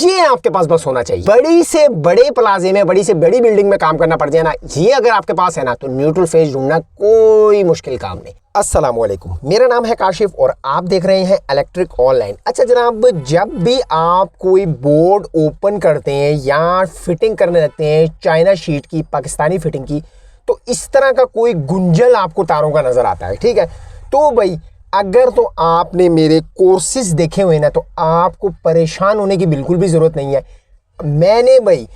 ये आपके पास बस होना चाहिए। बड़ी से बड़े प्लाजे में, बड़ी से बड़ी बिल्डिंग में काम करना पड़ जाए ना, ये अगर आपके पास है ना, तो न्यूट्रल फेस ढूंढना कोई मुश्किल काम नहीं। अस्सलाम वालेकुम, मेरा नाम है काशिफ और आप देख रहे हैं इलेक्ट्रिक ऑनलाइन। अच्छा जनाब, जब भी आप कोई बोर्ड ओपन करते हैं या फिटिंग करने लगते हैं चाइना शीट की, पाकिस्तानी फिटिंग की, तो इस तरह का कोई गुंजल आपको तारों का नजर आता है। ठीक है, तो भाई अगर तो आपने मेरे कोर्सेज देखे हुए ना, तो आपको परेशान होने की बिल्कुल भी ज़रूरत नहीं है। मैंने भाई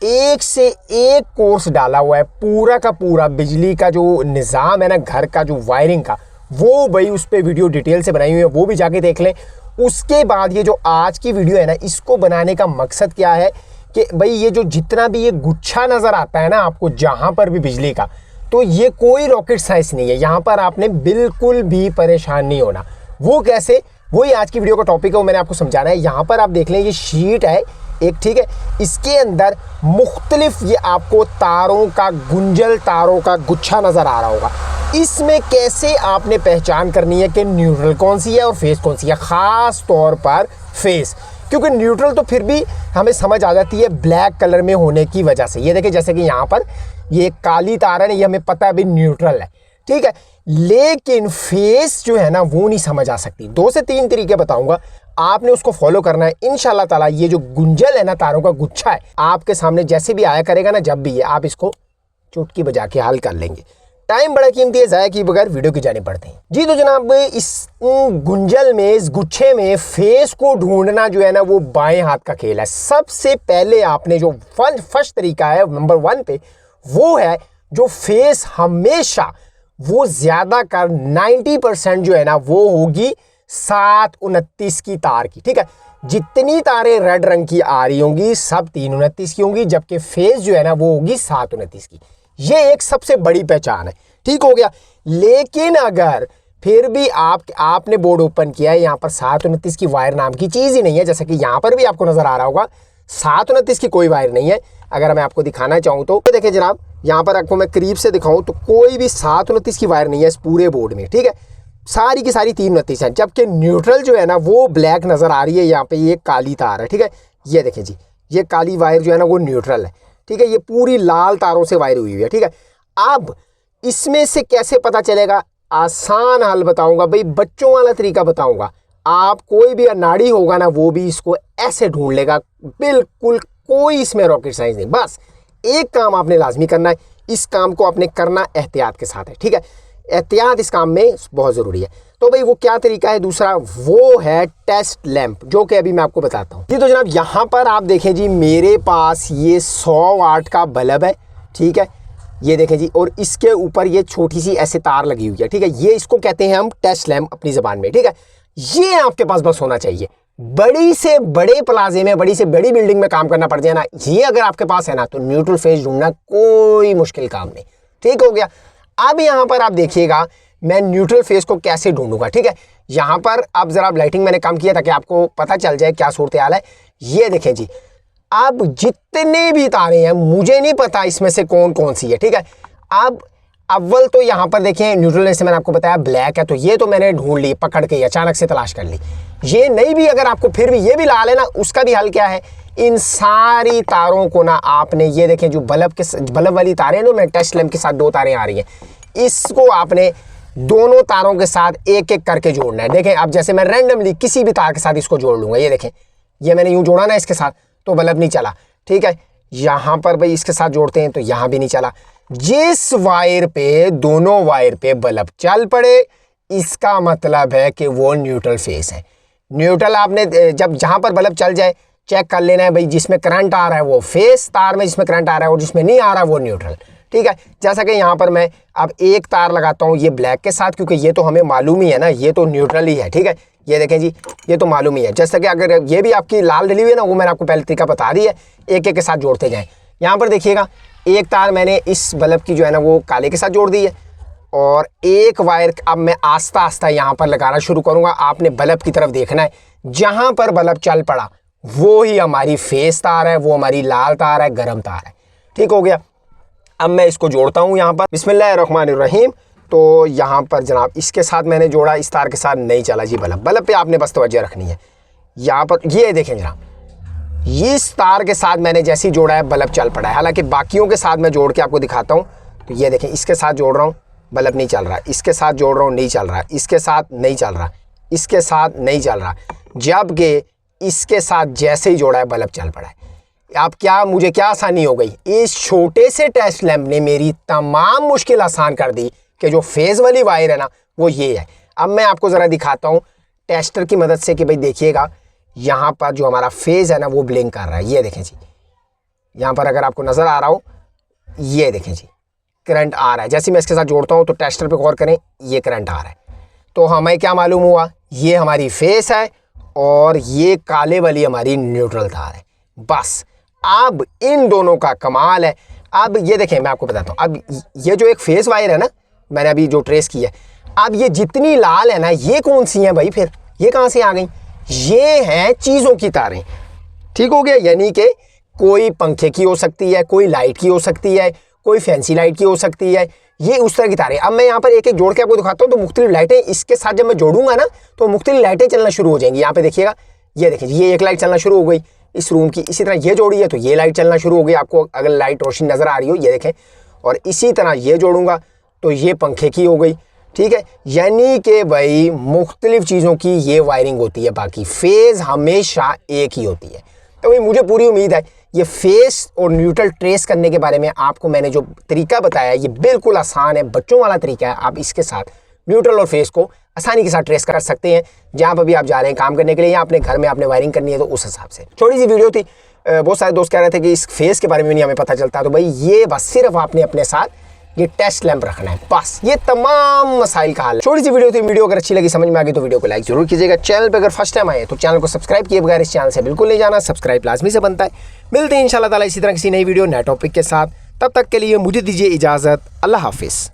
एक से एक कोर्स डाला हुआ है, पूरा का पूरा बिजली का जो निज़ाम है ना, घर का जो वायरिंग का, वो भाई उस पर वीडियो डिटेल से बनाई हुई है, वो भी जाके देख लें। उसके बाद ये जो आज की वीडियो है ना, इसको बनाने का मकसद क्या है कि भाई ये जो जितना भी ये गुच्छा नज़र आता है ना आपको जहाँ पर भी बिजली का, तो ये कोई रॉकेट साइंस नहीं है। यहाँ पर आपने बिल्कुल भी परेशान नहीं होना। वो कैसे, वही आज की वीडियो का टॉपिक है, वो मैंने आपको समझाना है। यहाँ पर आप देख लें, ये शीट है एक, ठीक है, इसके अंदर मुख्तलिफ ये आपको तारों का गुंजल, तारों का गुच्छा नज़र आ रहा होगा। इसमें कैसे आपने पहचान करनी है कि न्यूट्रल कौन सी है और फेस कौन सी है, ख़ास तौर पर फेस, क्योंकि न्यूट्रल तो फिर भी हमें समझ आ जाती है ब्लैक कलर में होने की वजह से। ये देखिए, जैसे कि यहाँ पर ये काली तार है ना, ये हमें पता है भाई न्यूट्रल है, ठीक है, लेकिन फेस जो है ना वो नहीं समझ आ सकती। 2 से 3 तरीके बताऊंगा, आपने उसको फॉलो करना है इंशाल्लाह ताला। ये जो गुंजल है ना, तारों का गुच्छा है, आपके सामने जैसे भी आया करेगा ना, जब भी ये आप इसको चुटकी बजा के हल कर लेंगे। टाइम बड़ा कीमती है, ज़ाया किए बगैर वीडियो की जाने पड़ते हैं जी। तो जनाब, इस गुंजल में, इस गुच्छे में फेस को ढूंढना जो है ना, वो बाएं हाथ का खेल है। सबसे पहले आपने जो फर्स्ट तरीका है नंबर 1 पे, वो है जो फेस हमेशा वो ज़्यादा कर 90% जो है ना, वो होगी 729 की तार की। ठीक है, जितनी तारें रेड रंग की आ रही होंगी सब 329 की होंगी, जबकि फेस जो है ना वो होगी 729 की। ये एक सबसे बड़ी पहचान है, ठीक हो गया। लेकिन अगर फिर भी आपने बोर्ड ओपन किया है, यहाँ पर 729 की वायर नाम की चीज़ ही नहीं है, जैसे कि यहाँ पर भी आपको नज़र आ रहा होगा 729 की कोई वायर नहीं है। अगर मैं आपको दिखाना चाहूँ तो देखिए जनाब, यहाँ पर आपको मैं करीब से दिखाऊँ तो कोई भी 729 की वायर नहीं है इस पूरे बोर्ड में। ठीक है, सारी की सारी 329 है, जबकि न्यूट्रल जो है ना वो ब्लैक नज़र आ रही है। यहाँ पे ये काली तार है, ठीक है, ये देखें जी, ये काली वायर जो है ना वो न्यूट्रल है। ठीक है, ये पूरी लाल तारों से वायर हुई हुई है। ठीक है, अब इसमें से कैसे पता चलेगा, आसान हल बताऊंगा भाई, बच्चों वाला तरीका बताऊंगा। आप कोई भी अनाड़ी होगा ना, वो भी इसको ऐसे ढूंढ लेगा, बिल्कुल कोई इसमें रॉकेट साइंस नहीं। बस एक काम आपने लाजमी करना है, इस काम को आपने करना एहतियात के साथ है। ठीक है, एहतियात इस काम में बहुत ज़रूरी है। तो भाई वो क्या तरीका है दूसरा, वो है टेस्ट लैंप, जो कि अभी मैं आपको बताता हूँ जी। तो जनाब यहाँ पर आप देखें जी, मेरे पास ये 100 वाट का बल्ब है, ठीक है, ये देखें जी, और इसके ऊपर ये छोटी सी ऐसे तार लगी हुई है। ठीक है, ये इसको कहते हैं हम टेस्ट लैंप अपनी ज़बान में। ठीक है, ये आपके पास बस होना चाहिए। बड़ी से बड़े प्लाजे में, बड़ी से बड़ी बिल्डिंग में काम करना पड़ जाए ना, ये अगर आपके पास है ना, तो न्यूट्रल फेस ढूंढना कोई मुश्किल काम नहीं। ठीक हो गया। अब यहाँ पर आप देखिएगा मैं न्यूट्रल फेस को कैसे ढूंढूंगा। ठीक है, यहाँ पर अब जरा लाइटिंग मैंने कम किया ताकि आपको पता चल जाए क्या सूरत हाल है। ये देखें जी, अब जितने भी तारे हैं मुझे नहीं पता इसमें से कौन कौन सी है। ठीक है, अब अव्वल तो यहाँ पर देखें न्यूट्रल, जैसे मैंने आपको बताया ब्लैक है, तो ये तो मैंने ढूंढ ली, पकड़ के अचानक से तलाश कर ली। ये नहीं भी अगर आपको फिर भी ये भी लाल है ना, उसका भी हल क्या है, इन सारी तारों को ना आपने, ये देखें जो बल्ब वाली तारें ना, मैं टेस्ट लैंप के साथ 2 तारें आ रही हैं, इसको आपने दोनों तारों के साथ एक एक करके जोड़ना है। देखें अब जैसे मैं रैंडमली किसी भी तार के साथ इसको जोड़ लूंगा, ये देखें, ये मैंने यूं जोड़ा ना इसके साथ, तो बल्ब नहीं चला। ठीक है, यहाँ पर भाई इसके साथ जोड़ते हैं तो यहाँ भी नहीं चला। जिस वायर पे, दोनों वायर पे बल्ब चल पड़े, इसका मतलब है कि वो न्यूट्रल फेस है। न्यूट्रल आपने जब जहाँ पर बल्ब चल जाए चेक कर लेना है भाई, जिसमें करंट आ रहा है वो फेस तार में, जिसमें करंट आ रहा है और जिसमें नहीं आ रहा है वो न्यूट्रल। ठीक है, जैसा कि यहाँ पर मैं अब एक तार लगाता हूँ ये ब्लैक के साथ, क्योंकि ये तो हमें मालूम ही है ना, ये तो न्यूट्रल ही है। ठीक है, ये देखें जी, ये तो मालूम ही है। जैसा कि अगर ये भी आपकी लाल डली हुई है ना, वो मैंने आपको पहले तरीका बता दी है, एक एक के साथ जोड़ते जाएँ। यहाँ पर देखिएगा, एक तार मैंने इस बल्ब की जो है ना वो काले के साथ जोड़ दी है, और एक वायर अब मैं आस्ता आस्ता यहाँ पर लगाना शुरू करूँगा। आपने बल्ब की तरफ देखना है, जहाँ पर बल्ब चल पड़ा वो ही हमारी फेस तार है, वो हमारी लाल तार है, गर्म तार है। ठीक हो गया। अब मैं इसको जोड़ता हूँ यहाँ पर, बिस्मिल्लाहिर्रहमानिर्रहीम। तो यहाँ पर जनाब इसके साथ मैंने जोड़ा, इस तार के साथ नहीं चला जी बल्ब पे आपने बस तवज्जो रखनी है। यहाँ पर ये देखें जनाब, इस तार के साथ मैंने जैसे ही जोड़ा है बल्ब चल पड़ा है। हालांकि बाकियों के साथ मैं जोड़ के आपको दिखाता हूँ। तो ये देखें, इसके साथ जोड़ रहा हूँ, बल्ब नहीं चल रहा, इसके साथ जोड़ रहा हूँ, नहीं चल रहा, इसके साथ नहीं चल रहा, इसके साथ नहीं चल रहा, जबकि इसके साथ जैसे ही जोड़ा है बल्ब चल पड़ा है। अब क्या मुझे क्या आसानी हो गई, इस छोटे से टेस्ट लैंप ने मेरी तमाम मुश्किल आसान कर दी कि जो फेज़ वाली वायर है ना वो ये है। अब मैं आपको ज़रा दिखाता हूँ टेस्टर की मदद से कि भाई देखिएगा यहाँ पर जो हमारा फेज़ है ना वो ब्लिंक कर रहा है। ये देखें जी, यहाँ पर अगर आपको नज़र आ रहा हो, ये देखें जी करंट आ रहा है। जैसे मैं इसके साथ जोड़ता हूँ तो टेस्टर पे गौर करें, ये करंट आ रहा है। तो हमें क्या मालूम हुआ, ये हमारी फेस है और ये काले वाली हमारी न्यूट्रल तार है। बस अब इन दोनों का कमाल है। अब ये देखें, मैं आपको बताता हूँ, अब ये जो एक फेस वायर है ना मैंने अभी जो ट्रेस की है, अब ये जितनी लाल है ना ये कौन सी हैं भाई, फिर ये कहाँ से आ गई, ये हैं चीज़ों की तारें। ठीक हो गया, यानी कि कोई पंखे की हो सकती है, कोई लाइट की हो सकती है, कोई फैंसी लाइट की हो सकती है, ये उस तरह की तारें। अब मैं यहाँ पर एक एक जोड़ के आपको दिखाता हूँ। तो मुख्तलिफ लाइटें इसके साथ जब मैं जोड़ूंगा ना तो मुख्तलिफ लाइटें चलना शुरू हो जाएंगी। यहाँ पे देखिएगा, ये देखिए ये एक लाइट चलना शुरू हो गई इस रूम की। इसी तरह ये जोड़ी है तो ये लाइट चलना शुरू हो गई, आपको अगर लाइट रोशनी नज़र आ रही हो ये देखें। और इसी तरह ये जोड़ूंगा तो ये पंखे की हो गई। ठीक है, यानी कि भाई मुख्तलिफ चीज़ों की ये वायरिंग होती है, बाकी फेज़ हमेशा एक ही होती है। तो भाई मुझे पूरी उम्मीद है ये फेस और न्यूट्रल ट्रेस करने के बारे में आपको मैंने जो तरीका बताया ये बिल्कुल आसान है, बच्चों वाला तरीका है। आप इसके साथ न्यूट्रल और फेस को आसानी के साथ ट्रेस कर सकते हैं जहाँ पर भी आप जा रहे हैं काम करने के लिए, या अपने घर में आपने वायरिंग करनी है तो उस हिसाब से। छोटी सी वीडियो थी, बहुत सारे दोस्त कह रहे थे कि इस फेस के बारे में नहीं हमें पता चलता। तो भाई ये बस सिर्फ आपने अपने साथ ये टेस्ट लैंप रखना है, बस ये तमाम मसाइल का हल है। छोटी सी वीडियो थी, वीडियो अगर अच्छी लगी, समझ में आ गई तो वीडियो को लाइक जरूर कीजिएगा। चैनल पे अगर फर्स्ट टाइम आए तो चैनल को सब्सक्राइब किए बगैर इस चैनल से बिल्कुल नहीं जाना, सब्सक्राइब लाजमी से बनता है। मिलते हैं इंशाल्लाह ताला इसी तरह किसी नई वीडियो नए टॉपिक के साथ, तब तक के लिए मुझे दीजिए इजाज़त। अल्लाह हाफिज़।